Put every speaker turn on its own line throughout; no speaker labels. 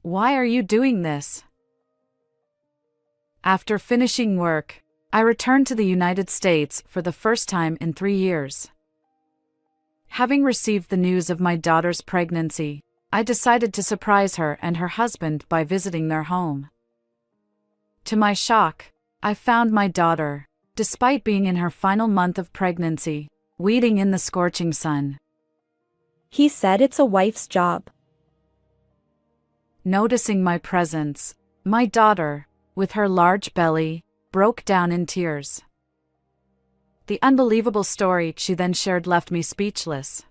Why are you doing this? After finishing work, I returned to the United States for the first time in 3 years. Having received the news of my daughter's pregnancy, I decided to surprise her and her husband by visiting their home. To my shock, I found my daughter, despite being in her final month of pregnancy, weeding in the scorching sun.
He said it's a wife's job.
Noticing my presence, my daughter, with her large belly, broke down in tears. The unbelievable story she then shared left me speechless.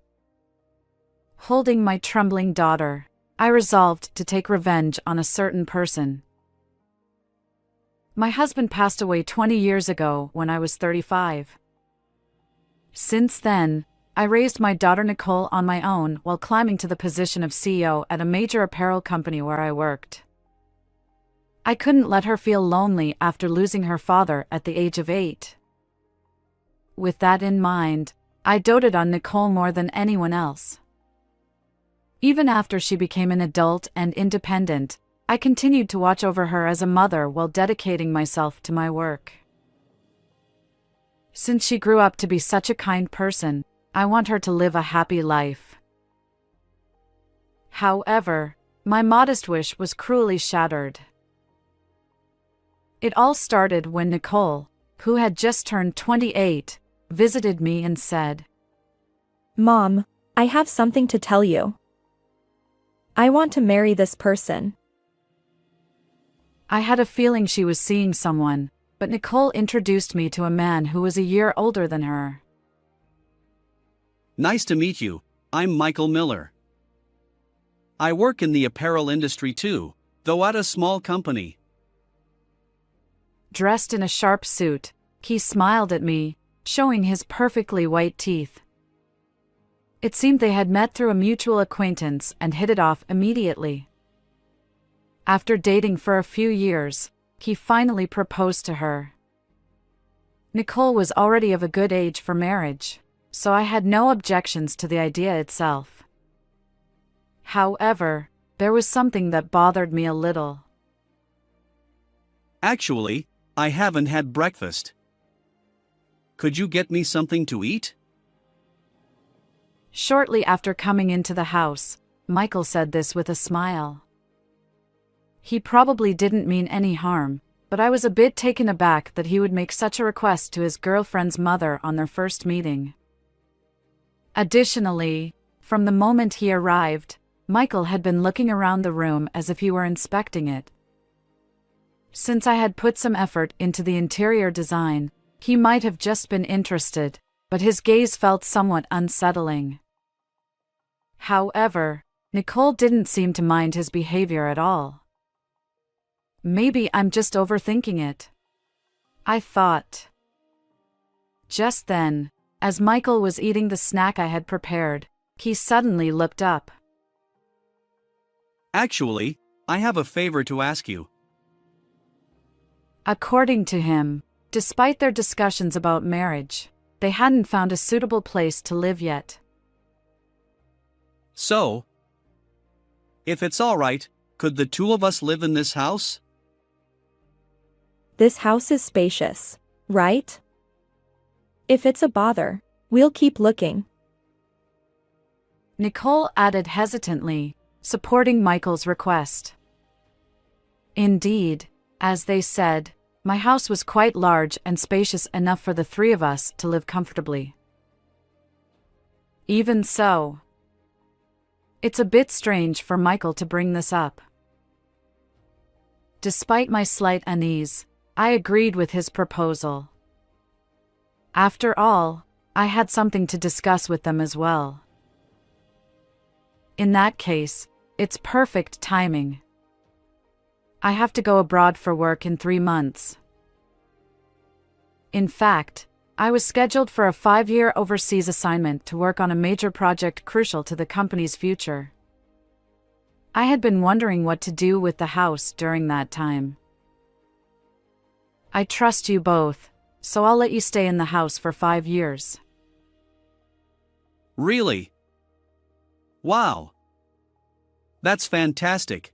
Holding my trembling daughter, I resolved to take revenge on a certain person. My husband passed away 20 years ago when I was 35. Since then, I raised my daughter Nicole on my own while climbing to the position of CEO at a major apparel company where I worked. I couldn't let her feel lonely after losing her father at the age of 8. With that in mind, I doted on Nicole more than anyone else. Even after she became an adult and independent, I continued to watch over her as a mother while dedicating myself to my work. Since she grew up to be such a kind person, I want her to live a happy life. However, my modest wish was cruelly shattered. It all started when Nicole, who had just turned 28, visited me and said,
Mom, I have something to tell you. I want to marry this person.
I had a feeling she was seeing someone, but Nicole introduced me to a man who was a year older than her.
Nice to meet you, I'm Michael Miller. I work in the apparel industry too, though at a small company.
Dressed in a sharp suit, he smiled at me, showing his perfectly white teeth. It seemed they had met through a mutual acquaintance and hit it off immediately. After dating for a few years, he finally proposed to her. Nicole was already of a good age for marriage, so I had no objections to the idea itself. However, there was something that bothered me a little.
Actually, I haven't had breakfast. Could you get me something to eat?
Shortly after coming into the house, Michael said this with a smile. He probably didn't mean any harm, but I was a bit taken aback that he would make such a request to his girlfriend's mother on their first meeting. Additionally, from the moment he arrived, Michael had been looking around the room as if he were inspecting it. Since I had put some effort into the interior design, he might have just been interested, but his gaze felt somewhat unsettling. However, Nicole didn't seem to mind his behavior at all. Maybe I'm just overthinking it, I thought. Just then, as Michael was eating the snack I had prepared, he suddenly looked up.
Actually, I have a favor to ask you.
According to him, despite their discussions about marriage, they hadn't found a suitable place to live yet.
So, if it's all right, could the two of us live in this house?
This house is spacious, right? If it's a bother, we'll keep looking.
Nicole added hesitantly, supporting Michael's request. Indeed, as they said, my house was quite large and spacious enough for the three of us to live comfortably. Even so, it's a bit strange for Michael to bring this up. Despite my slight unease, I agreed with his proposal. After all, I had something to discuss with them as well. In that case, it's perfect timing. I have to go abroad for work in 3 months. In fact, I was scheduled for a 5-year overseas assignment to work on a major project crucial to the company's future. I had been wondering what to do with the house during that time. I trust you both, so I'll let you stay in the house for 5 years.
Really? Wow. That's fantastic.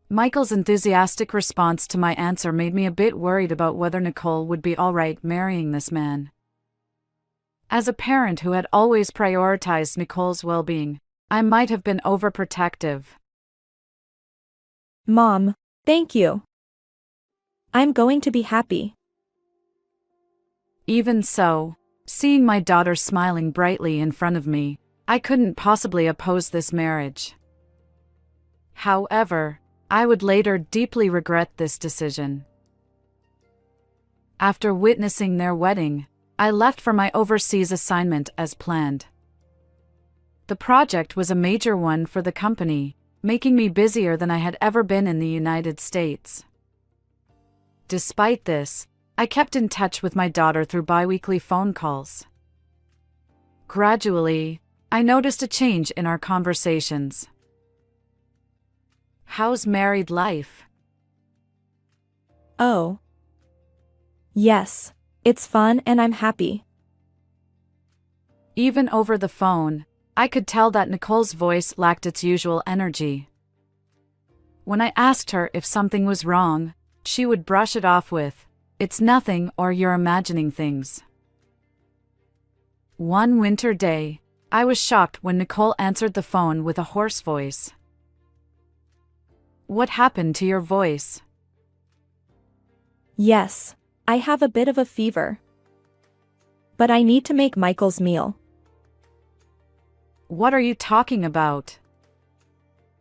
Michael's enthusiastic response to my answer made me a bit worried about whether Nicole would be alright marrying this man. As a parent who had always prioritized Nicole's well-being, I might have been overprotective.
Mom, thank you. I'm going to be happy.
Even so, seeing my daughter smiling brightly in front of me, I couldn't possibly oppose this marriage. However, I would later deeply regret this decision. After witnessing their wedding, I left for my overseas assignment as planned. The project was a major one for the company, making me busier than I had ever been in the United States. Despite this, I kept in touch with my daughter through bi-weekly phone calls. Gradually, I noticed a change in our conversations. "How's married life?"
Oh. Yes, it's fun and I'm happy.
Even over the phone, I could tell that Nicole's voice lacked its usual energy. When I asked her if something was wrong, she would brush it off with, "It's nothing," or "You're imagining things." One winter day, I was shocked when Nicole answered the phone with a hoarse voice. "What happened to your voice?"
Yes, I have a bit of a fever. But I need to make Michael's meal.
"What are you talking about?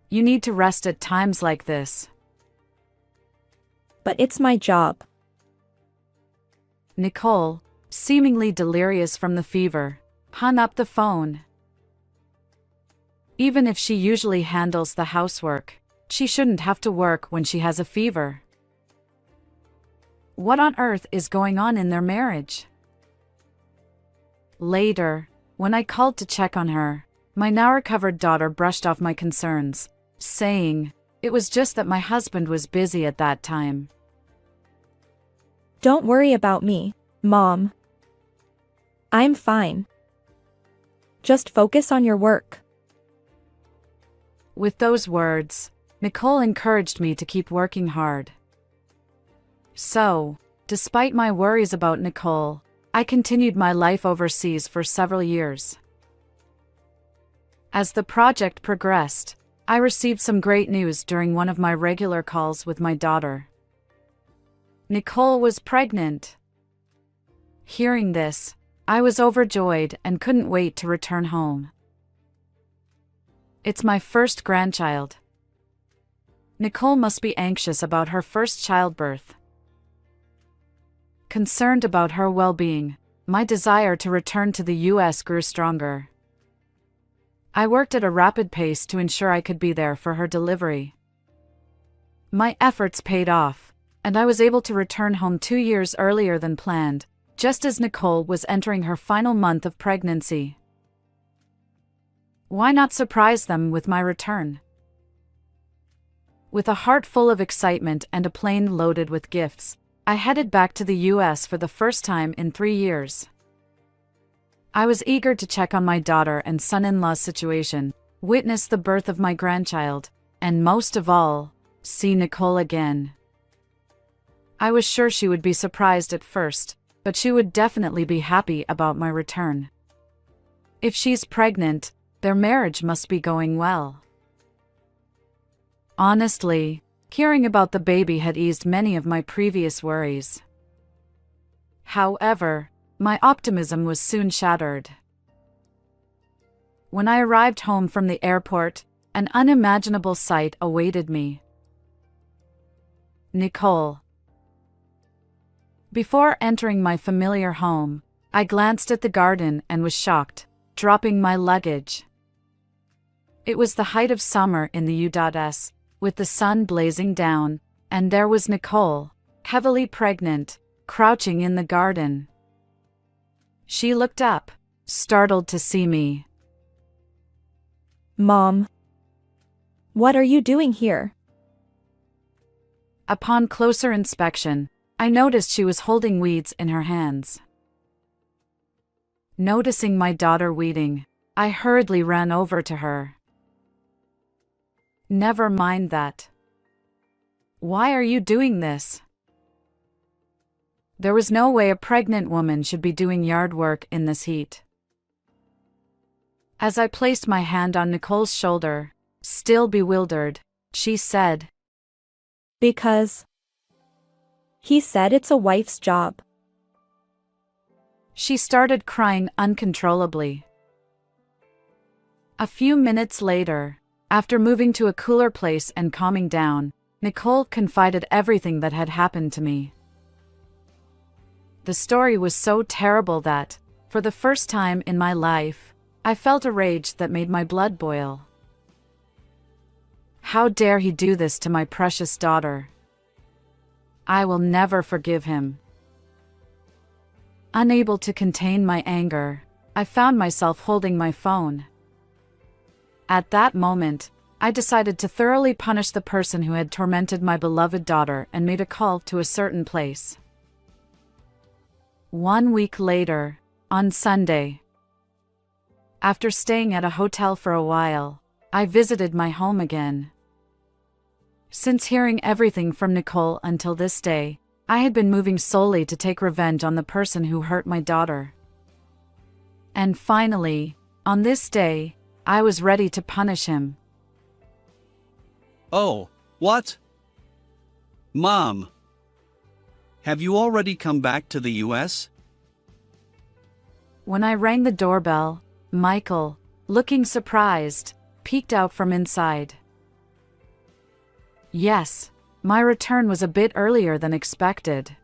You need to rest at times like this."
But it's my job.
Nicole, seemingly delirious from the fever, hung up the phone. Even if she usually handles the housework, she shouldn't have to work when she has a fever. What on earth is going on in their marriage? Later, when I called to check on her, my now-recovered daughter brushed off my concerns, saying, "It was just that my husband was busy at that time."
Don't worry about me, Mom. I'm fine. Just focus on your work.
With those words, Nicole encouraged me to keep working hard. So, despite my worries about Nicole, I continued my life overseas for several years. As the project progressed, I received some great news during one of my regular calls with my daughter. Nicole was pregnant. Hearing this, I was overjoyed and couldn't wait to return home. It's my first grandchild. Nicole must be anxious about her first childbirth. Concerned about her well-being, my desire to return to the US grew stronger. I worked at a rapid pace to ensure I could be there for her delivery. My efforts paid off, and I was able to return home 2 years earlier than planned, just as Nicole was entering her final month of pregnancy. Why not surprise them with my return? With a heart full of excitement and a plane loaded with gifts, I headed back to the US for the first time in 3 years. I was eager to check on my daughter and son-in-law's situation, witness the birth of my grandchild, and most of all, see Nicole again. I was sure she would be surprised at first, but she would definitely be happy about my return. If she's pregnant, their marriage must be going well. Honestly, hearing about the baby had eased many of my previous worries. However, my optimism was soon shattered. When I arrived home from the airport, an unimaginable sight awaited me. Nicole. Before entering my familiar home, I glanced at the garden and was shocked, dropping my luggage. It was the height of summer in the U.S., with the sun blazing down, and there was Nicole, heavily pregnant, crouching in the garden. She looked up, startled to see me.
Mom. What are you doing here?
Upon closer inspection, I noticed she was holding weeds in her hands. Noticing my daughter weeding, I hurriedly ran over to her. "Never mind that. Why are you doing this? There was no way a pregnant woman should be doing yard work in this heat. As I placed my hand on Nicole's shoulder, still bewildered, she said,
Because he said it's a wife's job.
She started crying uncontrollably. A few minutes later, after moving to a cooler place and calming down, Nicole confided everything that had happened to me. The story was so terrible that, for the first time in my life, I felt a rage that made my blood boil. How dare he do this to my precious daughter? I will never forgive him. Unable to contain my anger, I found myself holding my phone. At that moment, I decided to thoroughly punish the person who had tormented my beloved daughter and made a call to a certain place. 1 week later, on Sunday, after staying at a hotel for a while, I visited my home again. Since hearing everything from Nicole until this day, I had been moving solely to take revenge on the person who hurt my daughter. And finally, on this day, I was ready to punish him.
Oh, what? Mom! Have you already come back to the US?
When I rang the doorbell, Michael, looking surprised, peeked out from inside. Yes, my return was a bit earlier than expected.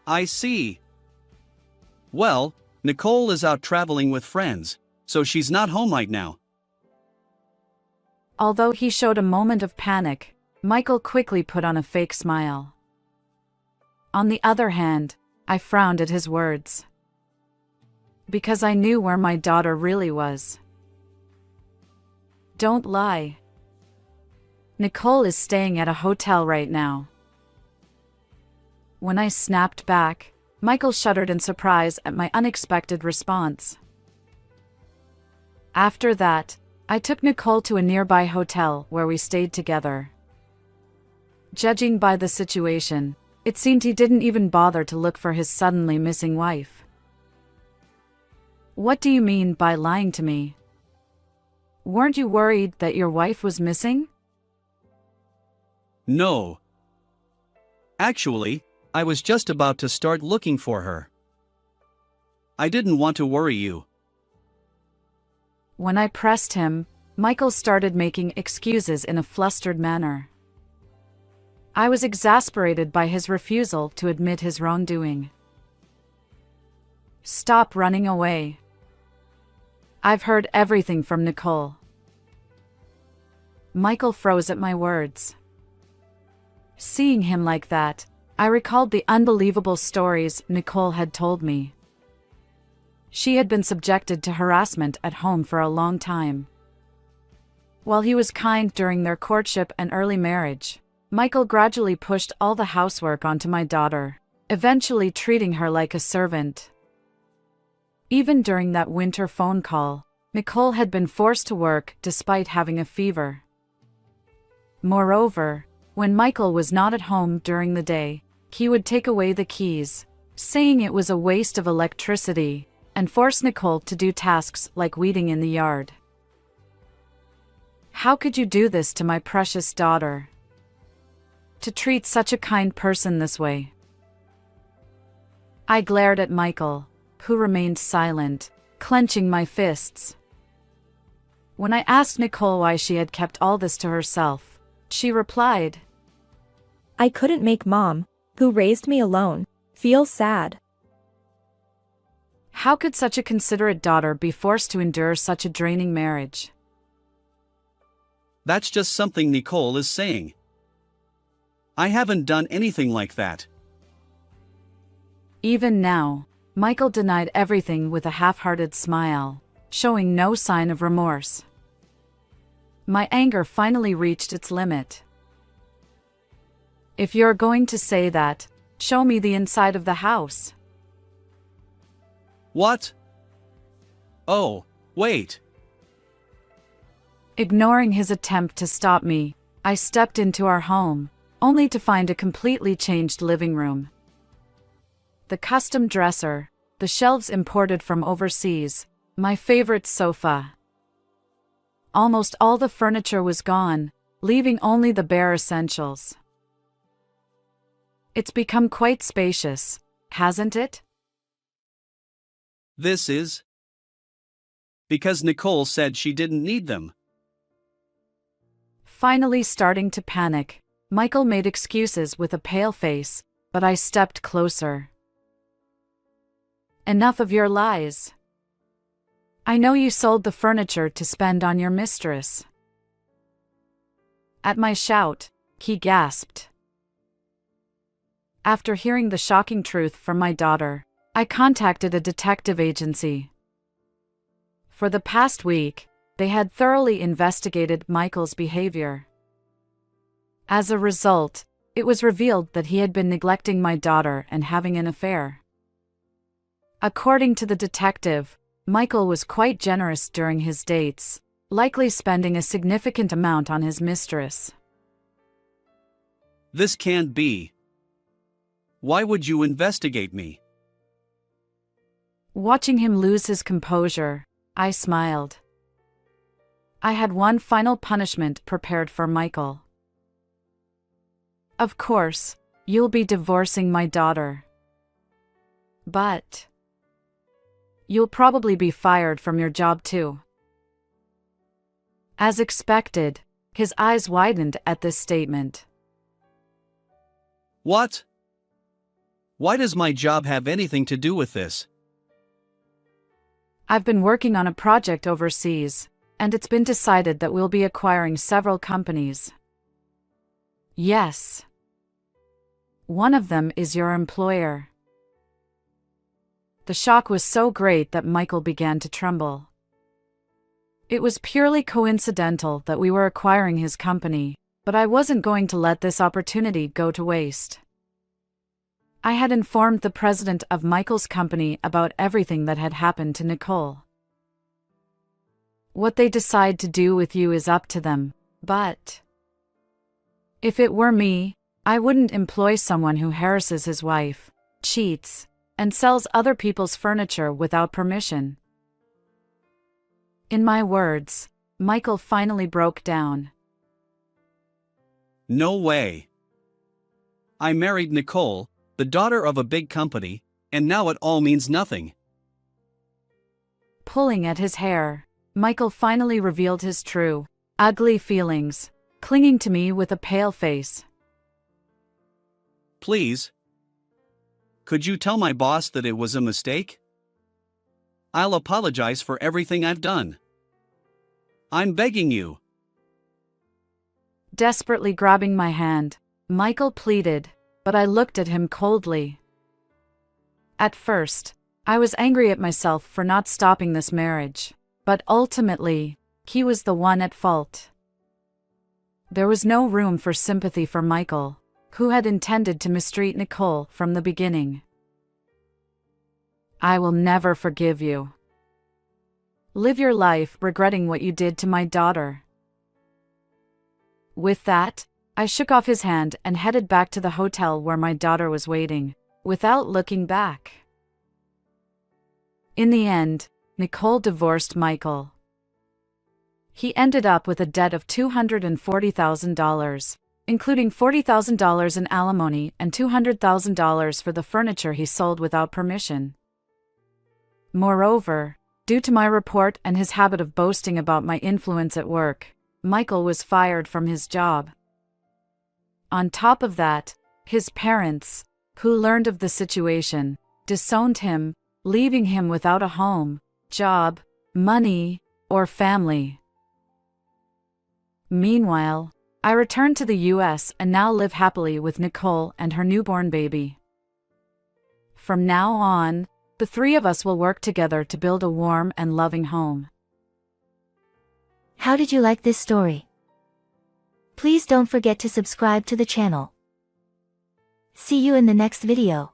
I see. Well, Nicole is out traveling with friends, so she's not home right now.
Although he showed a moment of panic, Michael quickly put on a fake smile. On the other hand, I frowned at his words. Because I knew where my daughter really was. Don't lie. Nicole is staying at a hotel right now. When I snapped back, Michael shuddered in surprise at my unexpected response. After that, I took Nicole to a nearby hotel where we stayed together. Judging by the situation, it seemed he didn't even bother to look for his suddenly missing wife. What do you mean by lying to me? Weren't you worried that your wife was missing?
No. Actually, I was just about to start looking for her. I didn't want to worry you.
When I pressed him, Michael started making excuses in a flustered manner. I was exasperated by his refusal to admit his wrongdoing. Stop running away. I've heard everything from Nicole. Michael froze at my words. Seeing him like that, I recalled the unbelievable stories Nicole had told me. She had been subjected to harassment at home for a long time. While he was kind during their courtship and early marriage, Michael gradually pushed all the housework onto my daughter, eventually treating her like a servant. Even during that winter phone call, Nicole had been forced to work despite having a fever. Moreover, when Michael was not at home during the day, he would take away the keys, saying it was a waste of electricity, and force Nicole to do tasks like weeding in the yard. How could you do this to my precious daughter? To treat such a kind person this way? I glared at Michael, who remained silent, clenching my fists. When I asked Nicole why she had kept all this to herself, she replied,
I couldn't make Mom, who raised me alone, feel sad.
How could such a considerate daughter be forced to endure such a draining marriage?
That's just something Nicole is saying. I haven't done anything like that.
Even now, Michael denied everything with a half-hearted smile, showing no sign of remorse. My anger finally reached its limit. If you're going to say that, show me the inside of the house.
What? Oh, wait.
Ignoring his attempt to stop me, I stepped into our home, only to find a completely changed living room. The custom dresser, the shelves imported from overseas, my favorite sofa. Almost all the furniture was gone, leaving only the bare essentials. It's become quite spacious, hasn't it?
This is because Nicole said she didn't need them.
Finally starting to panic, Michael made excuses with a pale face, but I stepped closer. Enough of your lies. I know you sold the furniture to spend on your mistress. At my shout, he gasped. After hearing the shocking truth from my daughter, I contacted a detective agency. For the past week, they had thoroughly investigated Michael's behavior. As a result, it was revealed that he had been neglecting my daughter and having an affair. According to the detective, Michael was quite generous during his dates, likely spending a significant amount on his mistress.
This can't be. Why would you investigate me?
Watching him lose his composure, I smiled. I had one final punishment prepared for Michael. Of course, you'll be divorcing my daughter. But you'll probably be fired from your job too. As expected, his eyes widened at this statement.
What? Why does my job have anything to do with this?
I've been working on a project overseas, and it's been decided that we'll be acquiring several companies. Yes. One of them is your employer. The shock was so great that Michael began to tremble. It was purely coincidental that we were acquiring his company, but I wasn't going to let this opportunity go to waste. I had informed the president of Michael's company about everything that had happened to Nicole. What they decide to do with you is up to them, but if it were me, I wouldn't employ someone who harasses his wife, cheats, and sells other people's furniture without permission. In my words, Michael finally broke down.
No way. I married Nicole, the daughter of a big company, and now it all means nothing.
Pulling at his hair, Michael finally revealed his true, ugly feelings, clinging to me with a pale face.
Please. Could you tell my boss that it was a mistake? I'll apologize for everything I've done. I'm begging you.
Desperately grabbing my hand, Michael pleaded, but I looked at him coldly. At first, I was angry at myself for not stopping this marriage, but ultimately, he was the one at fault. There was no room for sympathy for Michael, who had intended to mistreat Nicole from the beginning. I will never forgive you. Live your life regretting what you did to my daughter. With that, I shook off his hand and headed back to the hotel where my daughter was waiting, without looking back. In the end, Nicole divorced Michael. He ended up with a debt of $240,000, including $40,000 in alimony and $200,000 for the furniture he sold without permission. Moreover, due to my report and his habit of boasting about my influence at work, Michael was fired from his job. On top of that, his parents, who learned of the situation, disowned him, leaving him without a home, job, money, or family. Meanwhile, I returned to the US and now live happily with Nicole and her newborn baby. From now on, the three of us will work together to build a warm and loving home.
How did you like this story? Please don't forget to subscribe to the channel. See you in the next video.